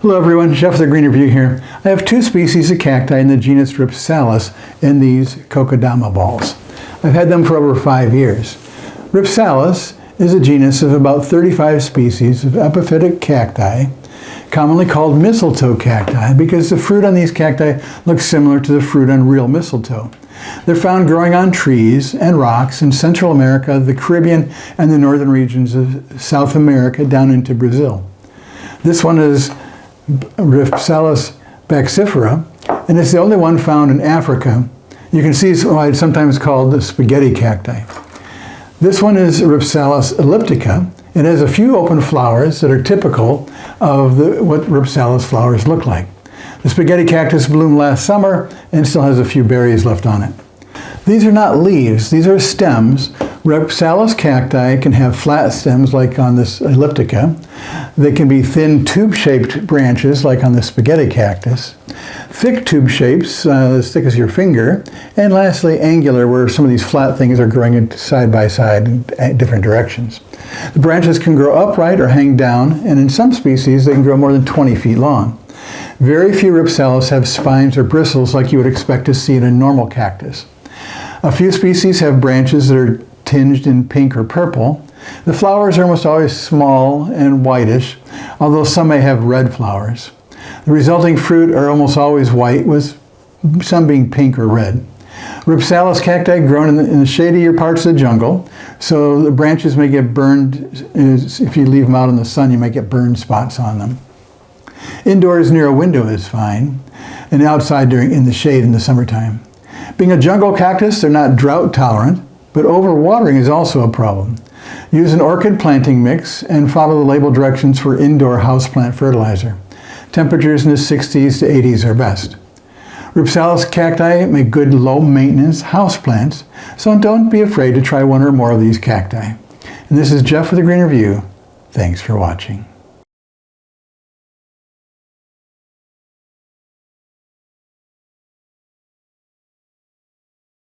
Hello everyone, Jeff with the Green Review here. I have two species of cacti in the genus Ripsalis in these Kokedama balls. I've had them for over 5 years. Ripsalis is a genus of about 35 species of epiphytic cacti, commonly called mistletoe cacti because the fruit on these cacti looks similar to the fruit on real mistletoe. They're found growing on trees and rocks in Central America, the Caribbean, and the northern regions of South America down into Brazil. This one is Ripsalis baxifera, and it's the only one found in Africa. You can see why it's sometimes called the spaghetti cacti. This one is Ripsalis elliptica. It has a few open flowers that are typical of what Ripsalis flowers look like. The spaghetti cactus bloomed last summer and still has a few berries left on it. These are not leaves, these are stems. Ripsalis cacti can have flat stems like on this elliptica. They can be thin tube-shaped branches like on the spaghetti cactus. Thick tube shapes, as thick as your finger. And lastly, angular, where some of these flat things are growing side by side in different directions. The branches can grow upright or hang down, and in some species they can grow more than 20 feet long. Very few Ripsalis have spines or bristles like you would expect to see in a normal cactus. A few species have branches that are tinged in pink or purple. The flowers are almost always small and whitish, although some may have red flowers. The resulting fruit are almost always white, with some being pink or red. Ripsalis cacti grown in the shadier parts of the jungle, so the branches may get burned. If you leave them out in the sun, you might get burn spots on them. Indoors near a window is fine, and outside in the shade in the summertime. Being a jungle cactus, they're not drought tolerant, but overwatering is also a problem. Use an orchid planting mix and follow the label directions for indoor houseplant fertilizer. Temperatures in the 60s to 80s are best. Ripsalis cacti make good low-maintenance houseplants, so don't be afraid to try one or more of these cacti. And this is Jeff with the Green Review. Thanks for watching.